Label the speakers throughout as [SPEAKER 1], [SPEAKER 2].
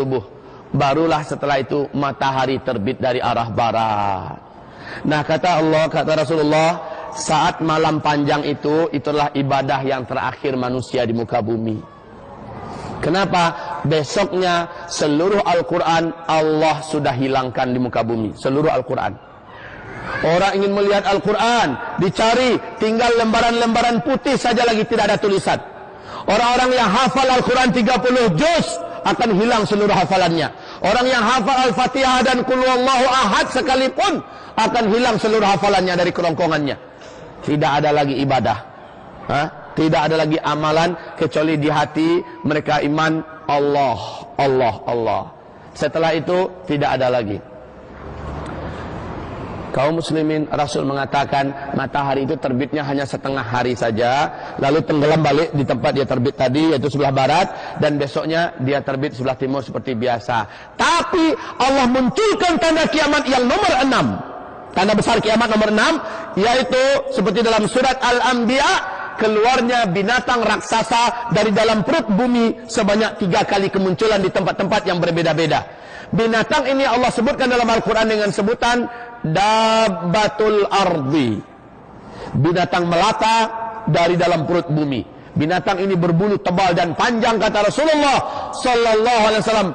[SPEAKER 1] tubuh. Barulah setelah itu matahari terbit dari arah barat. Nah, kata Allah, kata Rasulullah, saat malam panjang itu, itulah ibadah yang terakhir manusia di muka bumi. Kenapa? Besoknya seluruh Al-Quran Allah sudah hilangkan di muka bumi. Seluruh Al-Quran. Orang ingin melihat Al-Quran, dicari, tinggal lembaran-lembaran putih saja lagi, tidak ada tulisan. Orang-orang yang hafal Al-Quran 30 juz akan hilang seluruh hafalannya. Orang yang hafal Al-Fatihah dan Qul Huwallahu Ahad sekalipun akan hilang seluruh hafalannya dari kerongkongannya. Tidak ada lagi ibadah, tidak ada lagi amalan kecuali di hati mereka iman Allah, Allah, Allah. Setelah itu tidak ada lagi. Kaum muslimin, Rasul mengatakan matahari itu terbitnya hanya setengah hari saja, lalu tenggelam balik di tempat dia terbit tadi, yaitu sebelah barat, dan besoknya dia terbit sebelah timur seperti biasa. Tapi Allah munculkan tanda kiamat yang nomor 6. Tanda besar kiamat nomor 6, yaitu seperti dalam surat Al-Anbiya, keluarnya binatang raksasa dari dalam perut bumi sebanyak 3 kali kemunculan di tempat-tempat yang berbeda-beda. Binatang ini Allah sebutkan dalam Al-Quran dengan sebutan Dabbatul Ardi, binatang melata dari dalam perut bumi. Binatang ini berbulu tebal dan panjang, kata Rasulullah Sallallahu Alaihi Wasallam,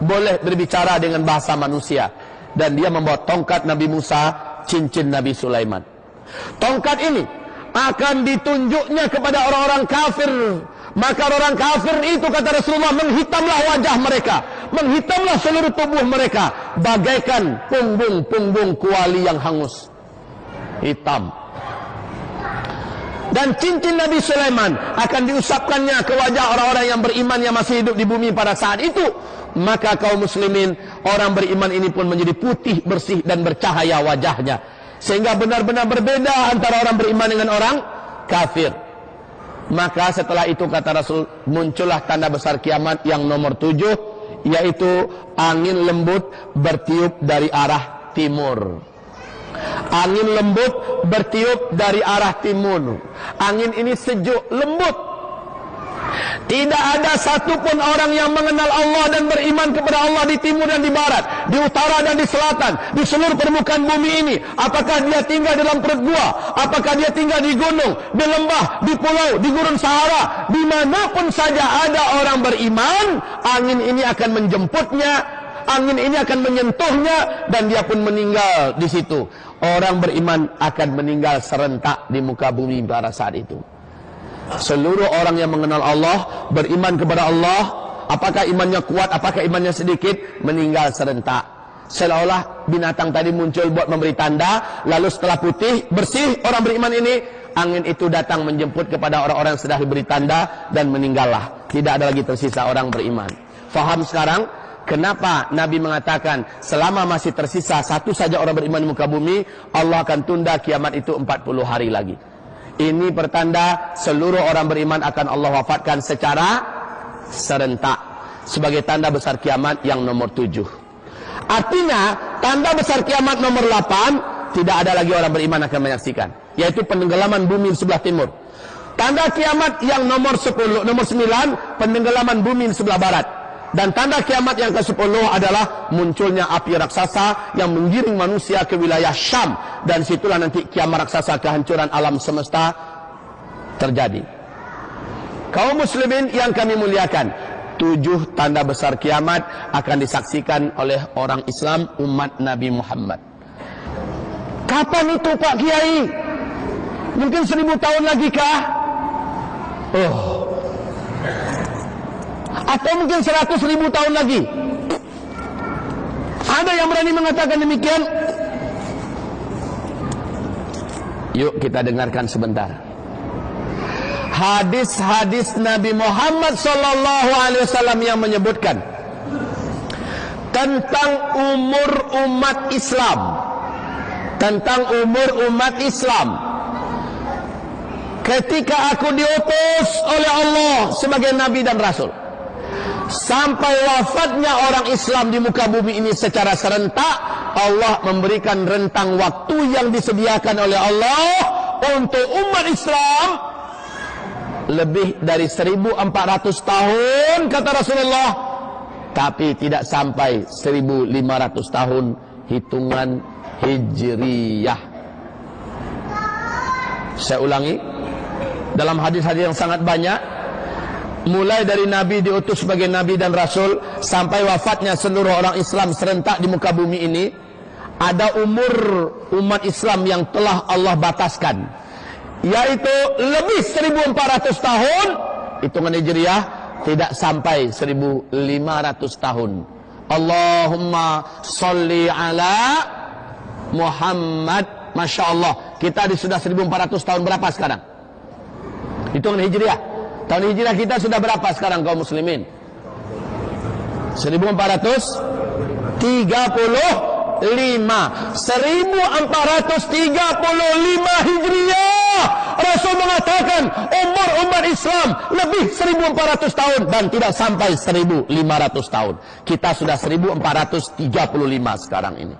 [SPEAKER 1] boleh berbicara dengan bahasa manusia. Dan dia membawa tongkat Nabi Musa, cincin Nabi Sulaiman. Tongkat ini akan ditunjuknya kepada orang-orang kafir. Maka orang kafir itu, kata Rasulullah, menghitamlah wajah mereka, menghitamlah seluruh tubuh mereka, bagaikan punggung-punggung kuali yang hangus, hitam. Dan cincin Nabi Sulaiman akan diusapkannya ke wajah orang-orang yang beriman yang masih hidup di bumi pada saat itu. Maka kaum muslimin, orang beriman ini pun menjadi putih, bersih dan bercahaya wajahnya, sehingga benar-benar berbeda antara orang beriman dengan orang kafir. Maka setelah itu, kata Rasul, muncullah tanda besar kiamat yang nomor 7, yaitu angin lembut bertiup dari arah timur. Angin lembut bertiup dari arah timur. Angin ini sejuk, lembut. Tidak ada satupun orang yang mengenal Allah dan beriman kepada Allah di timur dan di barat, di utara dan di selatan, di seluruh permukaan bumi ini. Apakah dia tinggal dalam perut gua, apakah dia tinggal di gunung, di lembah, di pulau, di gurun Sahara, dimanapun saja ada orang beriman, angin ini akan menjemputnya, angin ini akan menyentuhnya, dan dia pun meninggal di situ. Orang beriman akan meninggal serentak di muka bumi pada saat itu. Seluruh orang yang mengenal Allah, beriman kepada Allah, apakah imannya kuat, apakah imannya sedikit, meninggal serentak. Seolah-olah binatang tadi muncul buat memberi tanda, lalu setelah putih, bersih orang beriman ini, angin itu datang menjemput kepada orang-orang yang sudah diberi tanda, dan meninggallah. Tidak ada lagi tersisa orang beriman. Faham sekarang kenapa Nabi mengatakan selama masih tersisa satu saja orang beriman di muka bumi, Allah akan tunda kiamat itu 40 hari lagi. Ini pertanda seluruh orang beriman akan Allah wafatkan secara serentak, sebagai tanda besar kiamat yang nomor 7. Artinya tanda besar kiamat nomor 8 tidak ada lagi orang beriman akan menyaksikan, yaitu penenggelaman bumi di sebelah timur. Tanda kiamat yang nomor 10, nomor 9, penenggelaman bumi di sebelah barat. Dan tanda kiamat yang ke-10 adalah munculnya api raksasa yang menggiring manusia ke wilayah Syam. Dan situlah nanti kiamat raksasa, kehancuran alam semesta terjadi. Kaum muslimin yang kami muliakan, 7 tanda besar kiamat akan disaksikan oleh orang Islam umat Nabi Muhammad. Kapan itu Pak Kiai? Mungkin 1000 tahun lagi kah? Atau mungkin 100.000 tahun lagi? Ada yang berani mengatakan demikian? Yuk kita dengarkan sebentar hadis-hadis Nabi Muhammad SAW yang menyebutkan tentang umur umat Islam, tentang umur umat Islam ketika aku diutus oleh Allah sebagai Nabi dan Rasul, sampai wafatnya orang Islam di muka bumi ini secara serentak. Allah memberikan rentang waktu yang disediakan oleh Allah untuk umat Islam lebih dari 1400 tahun, kata Rasulullah, tapi tidak sampai 1500 tahun hitungan Hijriyah. Saya ulangi, dalam hadis-hadis yang sangat banyak, mulai dari Nabi diutus sebagai Nabi dan Rasul sampai wafatnya seluruh orang Islam serentak di muka bumi ini, ada umur umat Islam yang telah Allah bataskan, yaitu lebih 1400 tahun. Hitungan Hijriyah tidak sampai 1500 tahun. Allahumma salli ala Muhammad. Masya Allah, kita sudah 1400 tahun berapa sekarang? Hitungan Hijriyah. Tahun Hijriyah kita sudah berapa sekarang kaum muslimin? 1435. 1435 Hijriyah. Rasul mengatakan umur umat Islam lebih 1400 tahun dan tidak sampai 1500 tahun. Kita sudah 1435 sekarang ini.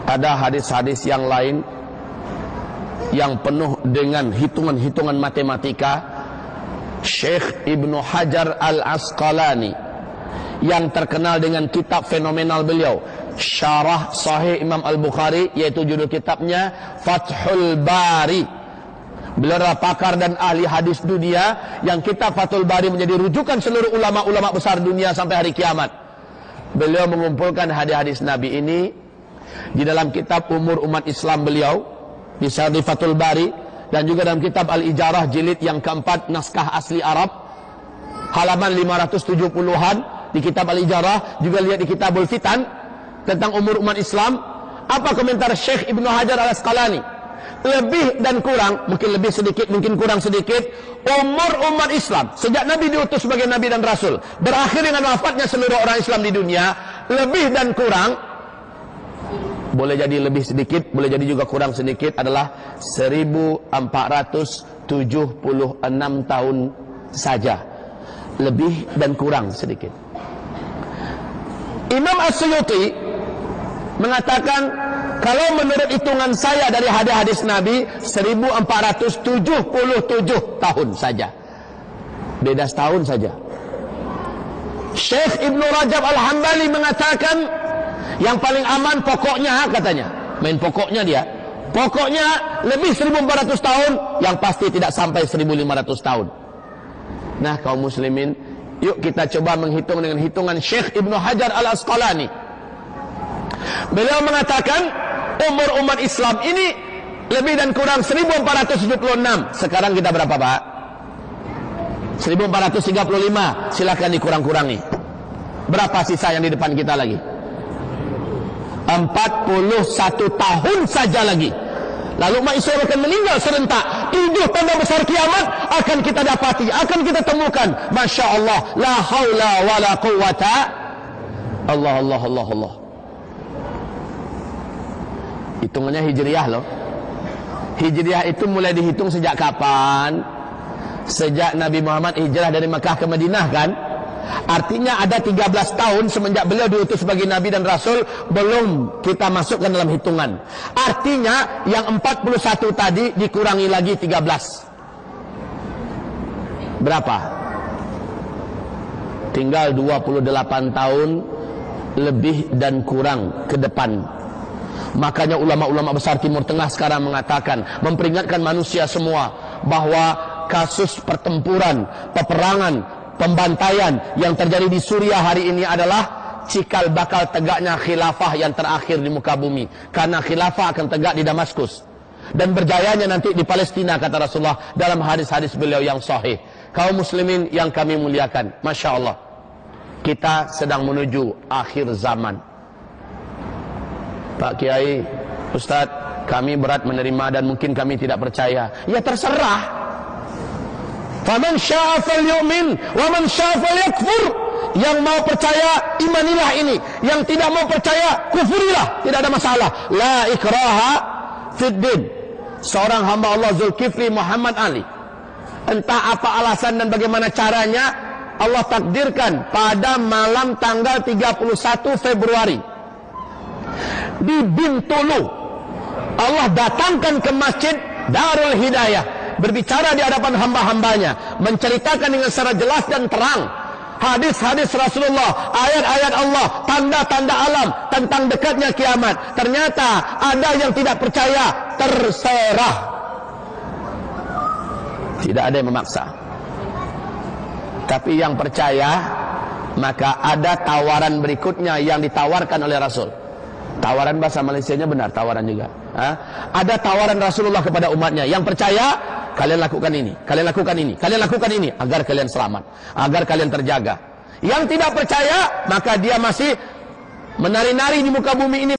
[SPEAKER 1] Ada hadis-hadis yang lain yang penuh dengan hitungan-hitungan matematika. Syekh Ibnu Hajar Al-Asqalani yang terkenal dengan kitab fenomenal beliau, Syarah Sahih Imam Al-Bukhari, yaitu judul kitabnya Fathul Bari. Beliau adalah pakar dan ahli hadis dunia, yang kitab Fathul Bari menjadi rujukan seluruh ulama-ulama besar dunia sampai hari kiamat. Beliau mengumpulkan hadis-hadis Nabi ini di dalam kitab umur umat Islam beliau, di Syarah Fathul Bari, dan juga dalam kitab Al-Ijarah jilid yang keempat naskah asli Arab, halaman 570-an di kitab Al-Ijarah. Juga lihat di Kitabul Fitan tentang umur umat Islam. Apa komentar Syekh Ibnu Hajar Al-Asqalani? Lebih dan kurang, mungkin lebih sedikit, mungkin kurang sedikit, umur umat Islam sejak Nabi diutus sebagai Nabi dan Rasul berakhir dengan wafatnya seluruh orang Islam di dunia, lebih dan kurang, boleh jadi lebih sedikit, boleh jadi juga kurang sedikit, adalah 1476 tahun saja. Lebih dan kurang sedikit. Imam As-Suyuti mengatakan, kalau menurut hitungan saya dari hadis-hadis Nabi, 1477 tahun saja. Beda setahun saja. Syekh Ibnu Rajab Al-Hambali mengatakan, yang paling aman pokoknya, katanya, main pokoknya dia, pokoknya lebih 1400 tahun, yang pasti tidak sampai 1500 tahun. Nah kaum muslimin, yuk kita coba menghitung dengan hitungan Syekh Ibnu Hajar Al-Asqalani. Beliau mengatakan umur umat Islam ini lebih dan kurang 1476. Sekarang kita berapa, Pak? 1435. Silakan dikurang-kurangi. Berapa sisa yang di depan kita lagi? 41 tahun saja lagi. Lalu umat Islam akan meninggal serentak. 7 tanda besar kiamat akan kita dapati, akan kita temukan. Masya Allah, la haula wa la quwata. Allah, Allah, Allah, Allah. Hitungannya Hijriyah loh. Hijriyah itu mulai dihitung sejak kapan? Sejak Nabi Muhammad hijrah dari Mekah ke Madinah, kan? Artinya ada 13 tahun semenjak beliau diutus sebagai Nabi dan Rasul, belum kita masukkan dalam hitungan. Artinya yang 41 tadi dikurangi lagi 13. Berapa? Tinggal 28 tahun lebih dan kurang ke depan. Makanya ulama-ulama besar Timur Tengah sekarang mengatakan, memperingatkan manusia semua, bahwa kasus pertempuran, peperangan, pembantaian yang terjadi di Suriah hari ini adalah cikal bakal tegaknya khilafah yang terakhir di muka bumi. Karena khilafah akan tegak di Damaskus, dan berjayanya nanti di Palestina, kata Rasulullah dalam hadis-hadis beliau yang sahih. Kaum muslimin yang kami muliakan, Masya Allah, kita sedang menuju akhir zaman. Pak Kiai, Ustadz, kami berat menerima dan mungkin kami tidak percaya. Ya terserah. Faman syaa falyu'min wa man syaa falyakfur. Yang mau percaya, imanilah ini. Yang tidak mau percaya, kufurilah. Tidak ada masalah. La ikraha fid din. Seorang hamba Allah, Zulkifli Muhammad Ali, entah apa alasan dan bagaimana caranya, Allah takdirkan pada malam tanggal 31 Februari di Bintulu, Allah datangkan ke masjid Darul Hidayah, berbicara di hadapan hamba-hambanya, menceritakan dengan secara jelas dan terang hadis-hadis Rasulullah, ayat-ayat Allah, tanda-tanda alam tentang dekatnya kiamat. Ternyata ada yang tidak percaya, terserah. Tidak ada yang memaksa. Tapi yang percaya, maka ada tawaran berikutnya yang ditawarkan oleh Rasul. Tawaran bahasa Malaysianya benar, tawaran juga. Ada tawaran Rasulullah kepada umatnya. Yang percaya, kalian lakukan ini, kalian lakukan ini, kalian lakukan ini, agar kalian selamat, agar kalian terjaga. Yang tidak percaya, maka dia masih menari-nari di muka bumi ini.